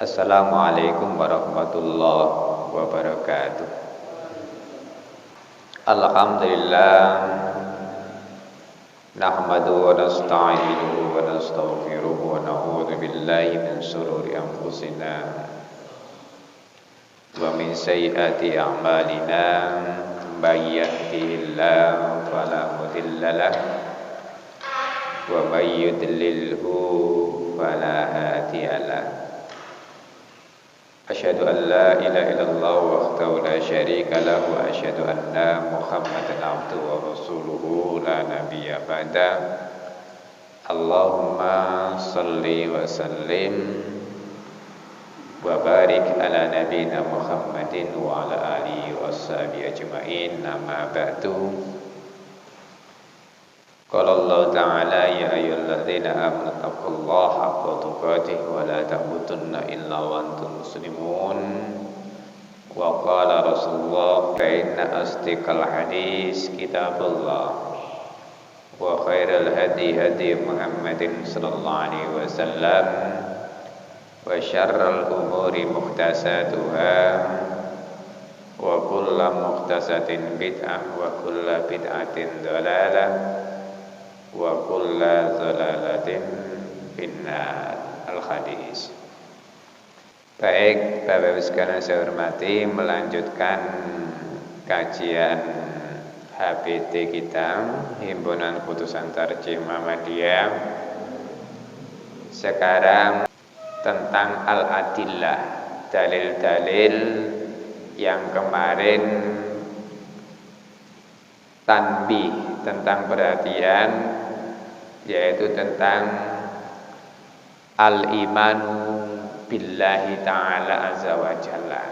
Assalamualaikum warahmatullahi wabarakatuh. Alhamdulillah, nahmadu wa nasta'inuhu wa nastaghfiruhu wa na'udzu billahi min shururi anfusina wa min sayyiati a'malina. May yahdihillahu fala mudilla lahu wa may yudlilhu fala hadiya lahu. Asyhadu an la ilaha illallah wahdahu la syarika lahu wa asyhadu anna Muhammadan abduhu wa rasuluhu la nabiyya ba'da. Allahumma shalli wa sallim wa barik ala nabiyyina Muhammadin wa ala alihi washabihi ajmain. Amma ba'du. Qala Allah ta'ala ya ayyuhalladzina amanu taqullaha haqqa tuqatih wa la tamutunna illa wa antum muslimun. Wa qala Rasulullah fa inna asdiqal hadis kitabullah wa khairal hadi hadi Muhammadin sallallahu alaihi wasallam wa syarrul umuri muhdatsatuha wa kullu muhdatsatin bid'ah wa kullu bid'atin dhalalah wa kulla zalalatin finnar. Al-hadis. Baik, Bapak Ibu sekalian saya hormati, melanjutkan kajian HPT kita, Himpunan Putusan Tarjih Muhammadiyah. Sekarang tentang al-adillah, dalil-dalil yang kemarin tanbih tentang perhatian, yaitu tentang al-imanu billahi ta'ala azza wa jalla.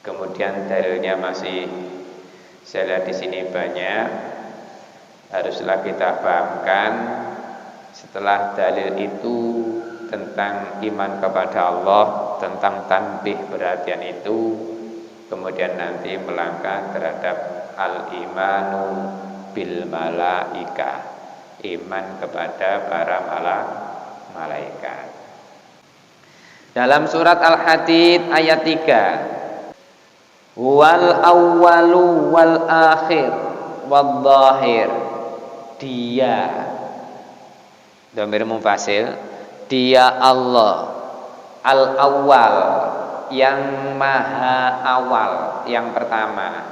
Kemudian dalilnya masih saya lihat di sini banyak, haruslah kita pahamkan. Setelah dalil itu tentang iman kepada Allah, tentang tanbih perhatian itu, kemudian nanti melangkah terhadap al-imanu bil malaika, iman kepada para malaikat. Dalam surat Al-Hadid ayat 3, wal awwalu wal akhir wal zahir, dia dhamir munfasil, dia Allah al-awwal, yang maha awal, yang pertama,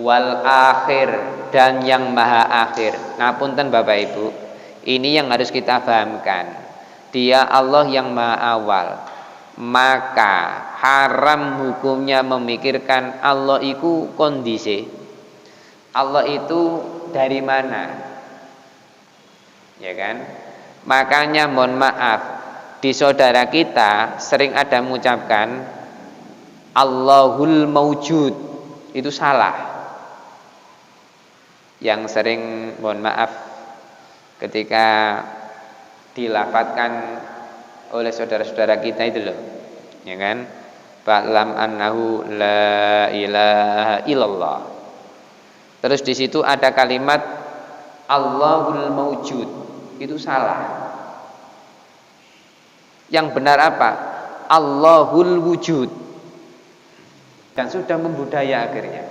wal akhir, dan yang maha akhir. Ngapunten Bapak Ibu, ini yang harus kita pahamkan. Dia Allah yang maha awal, maka haram hukumnya memikirkan Allah itu kondisi, Allah itu dari mana, ya kan? Makanya mohon maaf, di saudara kita sering ada mengucapkan Allahul Maujud, itu salah. Yang sering mohon maaf ketika dilafadzkan oleh saudara-saudara kita itu loh, ya kan? Fa'lam annahu la ilaha illallah. Terus di situ ada kalimat Allahul Maujud, itu salah. Yang benar apa? Allahul Wujud. Dan sudah membudaya akhirnya.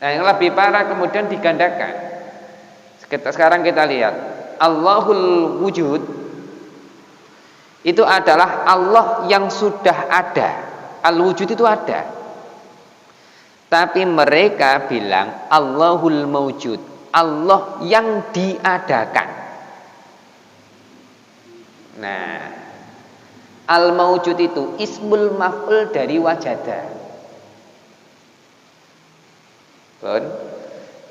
Nah, yang lebih parah kemudian digandakan. Sekarang kita lihat, Allahul Wujud itu adalah Allah yang sudah ada. Al-Wujud itu ada. Tapi mereka bilang Allahul Maujud, Allah yang diadakan. Nah, Al-Maujud itu ismul maf'ul dari wajada.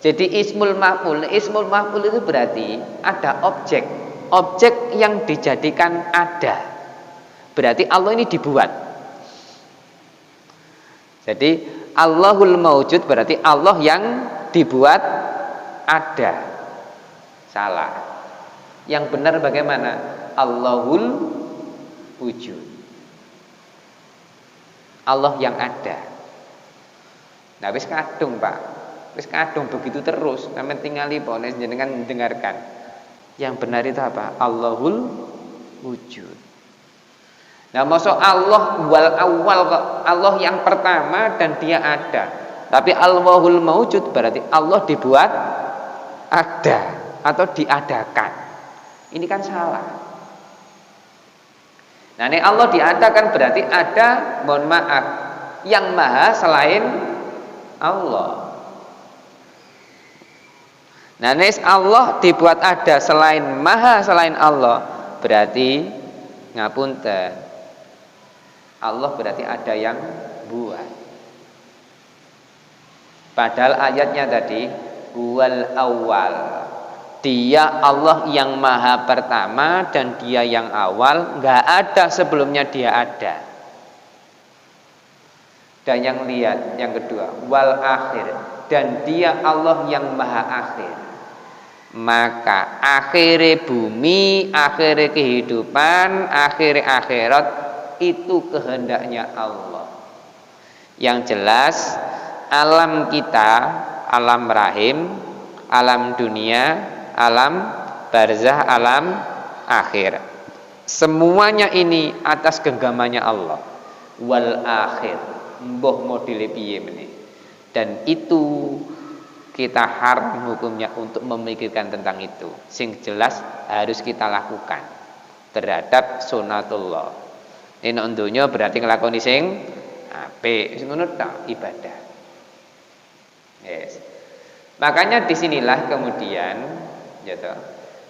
Jadi ismul maf'ul itu berarti ada objek yang dijadikan ada. Berarti Allah ini dibuat. Jadi Allahul Maujud berarti Allah yang dibuat ada. Salah. Yang benar bagaimana? Allahul Wujud, Allah yang ada. Nah, wis kadung Pak, wis kadung begitu terus. Sampeyan tingali pone jenengan mendengarkan. Yang benar itu apa? Allahul Wujud. Nah, maksud Allah wal awal kok, Allah yang pertama dan dia ada. Tapi Allahul maujud berarti Allah dibuat ada atau diadakan. Ini kan salah. Nah, ini Allah diadakan berarti ada, mohon maaf, yang maha selain Allah. Nah, ini Allah dibuat ada selain Allah berarti ngapunten. Allah berarti ada yang buat. Padahal ayatnya tadi wal awal. Dia Allah yang maha pertama dan dia yang awal, enggak ada sebelumnya dia ada. Dan yang lihat yang kedua wal akhir, dan dia Allah yang maha akhir. Maka akhir bumi, akhir kehidupan, akhir akhirat itu kehendaknya Allah. Yang jelas alam kita, alam rahim, alam dunia, alam barzah, alam akhir, semuanya ini atas genggamannya Allah. Wal akhir mbah modele piye meneh. Dan itu kita haram hukumnya untuk memikirkan tentang itu. Sing jelas harus kita lakukan terhadap sunatullah. Ini untuknya berarti ngelakoni sing apik, sing ngono ta ibadah. Yes. Makanya disinilah kemudian gitu,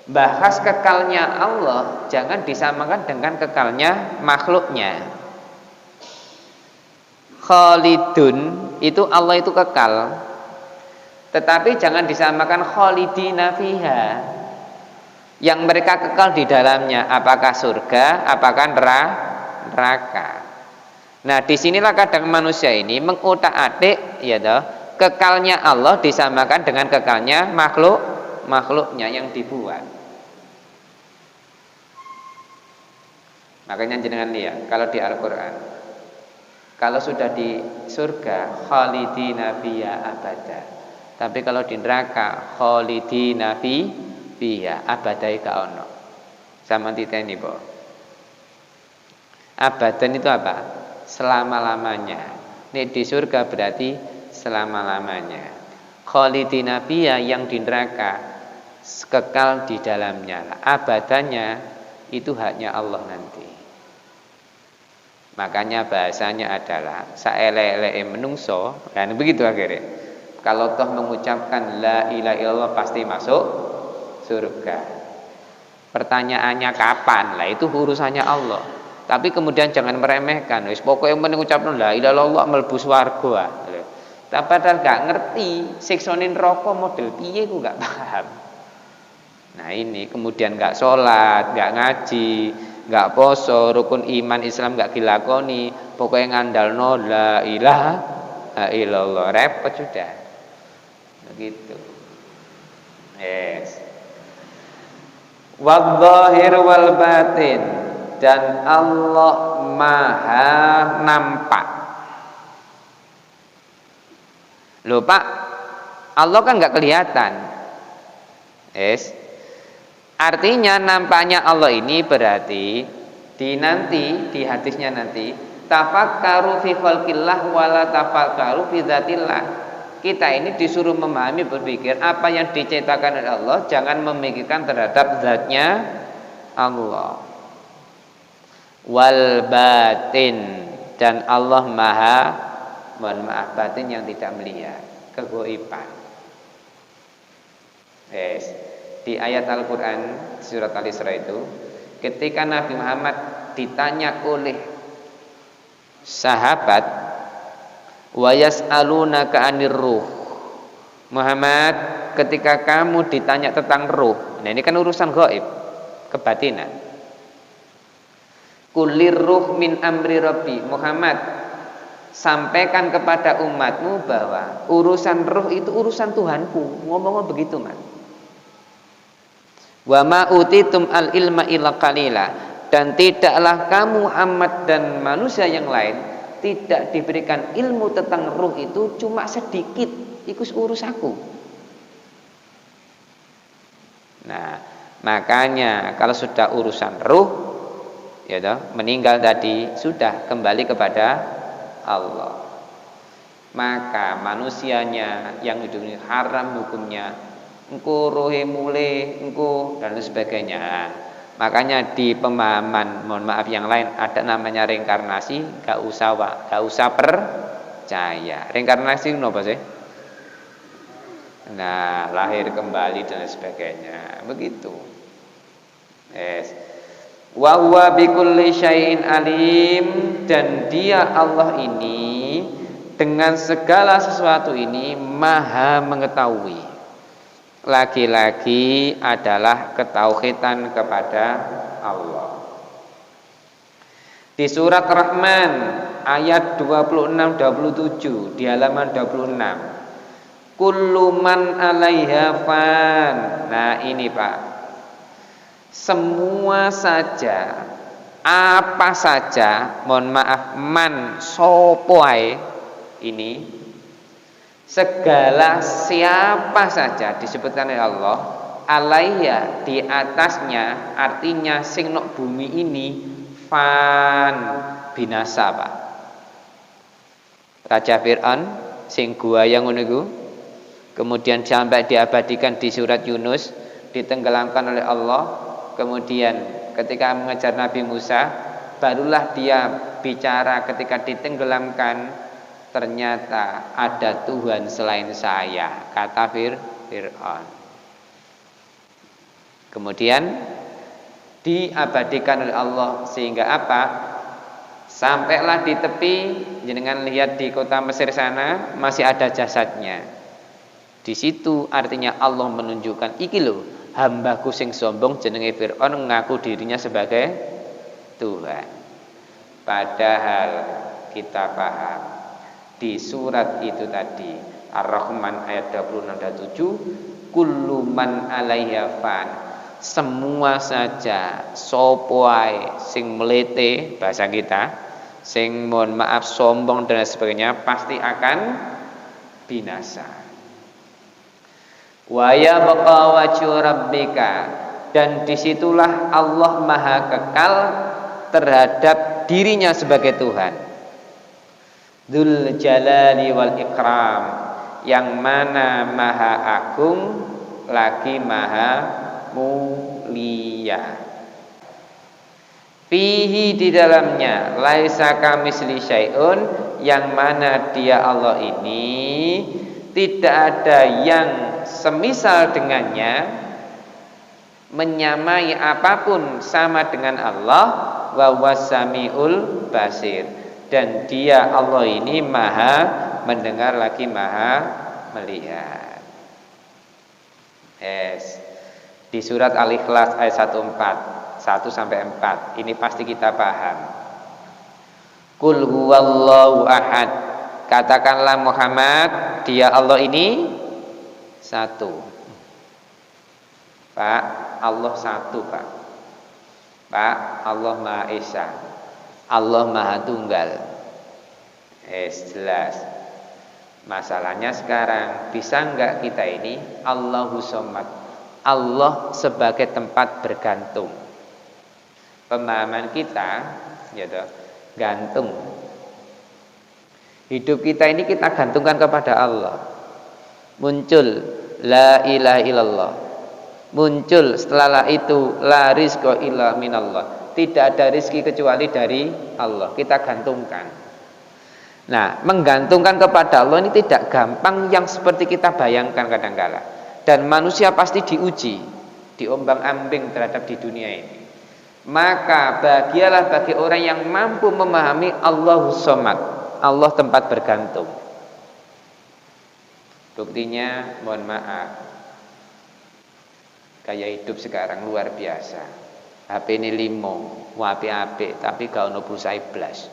bahas kekalnya Allah jangan disamakan dengan kekalnya makhluknya. Khalidun itu Allah itu kekal, tetapi jangan disamakan khalidina fiha, yang mereka kekal di dalamnya, apakah surga, apakah neraka. Nah, disinilah kadang manusia ini mengutak-atik, ya toh, kekalnya Allah disamakan dengan kekalnya makhluknya yang dibuat. Makanya jenengan lihat kalau di Al-Qur'an, kalau sudah di surga khalidina fiha abada. Tapi kalau di neraka khalidina fiha abadai ka ono. Sama titeni, Po. Abadan itu apa? Selama-lamanya. Nek di surga berarti selama-lamanya. Khalidina fiha yang di neraka kekal di dalamnya. Abadannya itu haknya Allah nanti. Makanya bahasanya adalah saelek-eleke menungso, dan begitu akhirnya. Kalau toh mengucapkan la ilaha illallah pasti masuk surga. Pertanyaannya kapan? Lah itu urusannya Allah. Tapi kemudian jangan meremehkan. Wis pokoke men ngucapno la ilaha illallah mlebu swarga. Tapi padahal gak ngerti siksane neraka model piye ku gak paham. Nah, ini kemudian gak sholat, gak ngaji, gak poso, rukun iman Islam gak dilakoni, pokoknya ngandalno la ilaha illallah, repot sudah. Begitu. Yes. Wadh-dhahir wal batin, dan Allah maha nampak. Loh Pak, Allah kan gak kelihatan. Yes. Artinya nampaknya Allah ini berarti di hadisnya nanti tafakkaru fi khalqillah wala tafakkaru fi dzatillah. Kita ini disuruh memahami, berpikir apa yang diciptakan oleh Allah, jangan memikirkan terhadap zatnya Allah. Wal batin, dan Allah maha, mohon maaf, batin yang tidak melihat, kegaiban. Yes. Di ayat Al-Quran surat Al-Isra itu, ketika Nabi Muhammad ditanya oleh sahabat, wa yas'alunaka 'anir ruh, Muhammad, ketika kamu ditanya tentang ruh, nah ini kan urusan gaib, kebatinan. Kulir ruh min amri rabbi, Muhammad, sampaikan kepada umatmu bahwa urusan ruh itu urusan Tuhanku. Ngomong begitu, Mas. Wa ma utitum al ilma illa qalila, dan tidaklah kamu Muhammad dan manusia yang lain tidak diberikan ilmu tentang ruh itu cuma sedikit, ikut urus aku. Nah, makanya kalau sudah urusan ruh ya toh, meninggal tadi sudah kembali kepada Allah. Maka manusianya yang hidup ini haram hukumnya, engko rohe mule engko dan sebagainya. Makanya di pemahaman mohon maaf yang lain ada namanya reinkarnasi, gak usah percaya. Reinkarnasi napa sih? Nah, lahir kembali dan sebagainya. Begitu. Yes. Wa huwa bikulli syai'in alim, dan dia Allah ini dengan segala sesuatu ini maha mengetahui. Lagi-lagi adalah ketauhidan kepada Allah. Di surat Rahman ayat 26-27 di halaman 26. Kullu man 'alaiha fan. Nah, ini Pak. Semua saja, apa saja, mohon maaf, man sopo ae ini, segala siapa saja disebutkan oleh Allah, alaiya di atasnya, artinya sing nok bumi ini fan binasa Pak. Raja Fir'aun sing gua yang ngono iku, kemudian sampai diabadikan di surat Yunus, ditenggelamkan oleh Allah. Kemudian ketika mengejar Nabi Musa, barulah dia bicara ketika ditenggelamkan, ternyata ada Tuhan selain saya, kata Fir'aun. Kemudian diabadikan oleh Allah sehingga apa? Sampailah di tepi, jenengan lihat di kota Mesir sana masih ada jasadnya. Di situ artinya Allah menunjukkan iki lho, hambaku sing sombong jenenge Fir'aun mengaku dirinya sebagai Tuhan. Padahal kita paham di surat itu tadi Ar-Rahman ayat 26-27, kullu man 'alaiha fan, semua saja sapa ae sing melete, bahasa kita, sing mohon maaf sombong dan sebagainya, pasti akan binasa. Wa yabqa wajhu rabbika, dan disitulah Allah maha kekal terhadap dirinya sebagai Tuhan. Dzul jalali wal ikram, yang mana maha agung lagi maha mulia. Fihi, di dalamnya, laisa kamisli syai'un, yang mana dia Allah ini tidak ada yang semisal dengannya, menyamai apapun sama dengan Allah. Wa wasamiul basir, dan dia Allah ini maha mendengar lagi maha melihat. Di surat Al-Ikhlas ayat 1-4 ini pasti kita paham. Qul huwallahu ahad, katakanlah Muhammad, dia Allah ini satu. Pak, Allah satu Pak. Pak, Allah Maha Esa, Allah Maha Tunggal. Jelas. Masalahnya sekarang, bisa enggak kita ini Allahu Somad, Allah sebagai tempat bergantung. Pemahaman kita ya toh, gantung. Hidup kita ini kita gantungkan kepada Allah. Muncul la ilaha illallah, muncul setelah itu la rizqa illa minallah, tidak ada rizki kecuali dari Allah, kita gantungkan. Nah, menggantungkan kepada Allah ini tidak gampang yang seperti kita bayangkan kadang-kala. Dan manusia pasti diuji, diombang-ambing terhadap di dunia ini. Maka bahagialah bagi orang yang mampu memahami Allahus Somad, Allah tempat bergantung. Buktinya, mohon maaf, gaya hidup sekarang luar biasa. HP ini 5, apik-apik, tapi gak ono pulsa blas.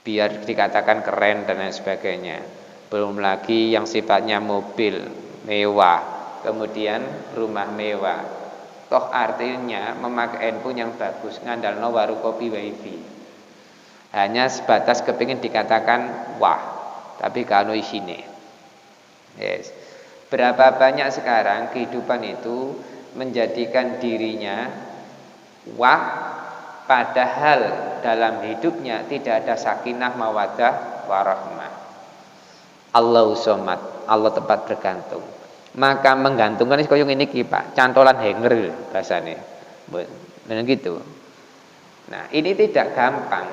Biar dikatakan keren dan lain sebagainya. Belum lagi yang sifatnya mobil mewah, kemudian rumah mewah. Toh artinya memakai handphone yang bagus, ngandalno warung kopi wifi. Hanya sebatas kepingin dikatakan wah, tapi gak ono isine. Yes. Berapa banyak sekarang kehidupan itu menjadikan dirinya wah, padahal dalam hidupnya tidak ada sakinah, mawaddah, warahmah. Allahu somad, Allah tempat bergantung. Maka menggantungkan ini koyo ngene iki, Pak, cantolan hanger bahasane. Benar gitu. Nah, ini tidak gampang.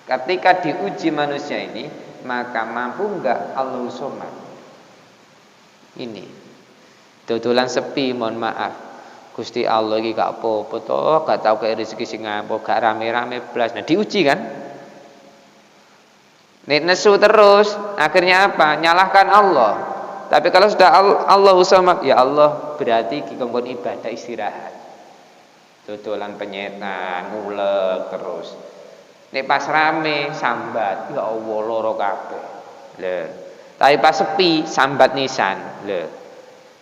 Ketika diuji manusia ini, maka mampu enggak Allahu somad? Ini dodolan sepi, mohon maaf. Gusti Allah iki gak apa-apa to, gak tau kaya rezeki sing apa, gak rame-rame blas. Nah, diuji kan? Nek nesu terus, akhirnya apa? Nyalahkan Allah. Tapi kalau sudah Allahu somad, ya Allah berarti dikongkon ibadah istirahat. Dodolan penyetan, ngulek terus. Nek pas rame sambat, ya Allah loro kabeh. Lho. Tapi pas sepi sambat nisan. Lho.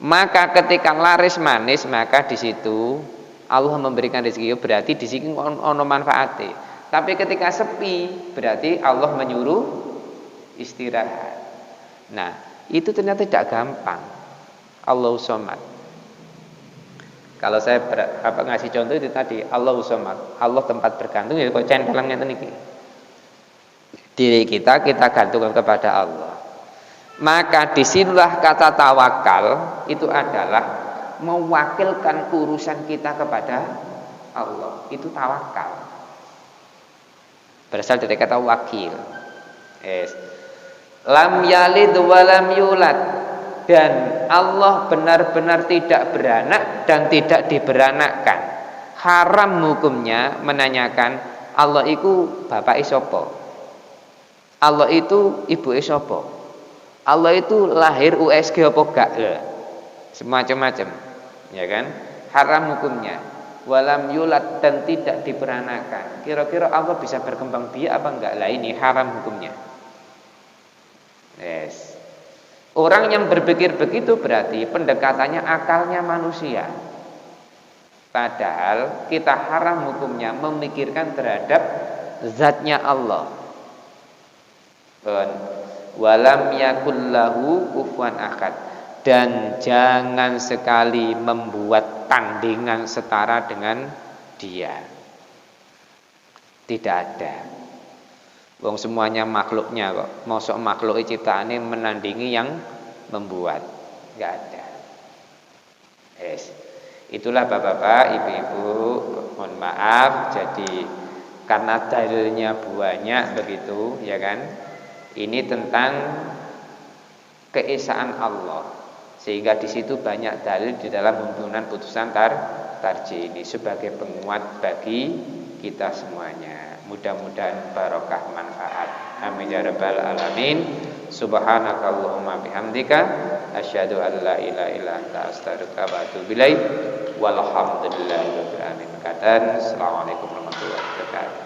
Maka ketika laris manis, maka di situ Allah memberikan rezeki, berarti di sini ono manfaate. Tapi ketika sepi, berarti Allah menyuruh istirahat. Nah, itu ternyata tidak gampang. Allahu somad. Kalau saya ngasih contoh itu tadi, Allahu somad, Allah tempat bergantung, ya kok centelan ngeten iki. Diri kita gantungkan kepada Allah. Maka disinilah kata tawakal itu adalah mewakilkan urusan kita kepada Allah. Itu tawakal. Berasal dari kata wakil. Lam yalid wa lam yulad, dan Allah benar-benar tidak beranak dan tidak diberanakkan. Haram hukumnya menanyakan Allah itu bapak sapa? Allah itu ibu sapa? Allah itu lahir USG apa gak? Semacam-macam, ya kan? Haram hukumnya. Walam yulad, dan tidak diberanakan. Kira-kira Allah bisa berkembang biak apa enggak? Lah ini haram hukumnya. Yes. Orang yang berpikir begitu berarti pendekatannya akalnya manusia. Padahal kita haram hukumnya memikirkan terhadap zatnya Allah. Walam yakullahu kufuwan ahad, dan jangan sekali membuat tandingan setara dengan dia. Tidak ada. Wong semuanya makhluknya kok. Mosok makhluk ciptaane menandingi yang membuat. Enggak ada. Yes. Itulah Bapak-bapak, Ibu-ibu, mohon maaf jadi karena dalilnya banyak begitu, ya kan? Ini tentang keesaan Allah, sehingga di situ banyak dalil di dalam tuntunan putusan tarjih ini sebagai penguat bagi kita semuanya. Mudah-mudahan barokah manfaat. Amin ya rabbal alamin. Subhanakallahumma bihamdika asyhadu an la ilaha illa anta astaghfiruka wa atubu ilaik. Walhamdulillahirabbil alamin. Assalamualaikum warahmatullahi wabarakatuh.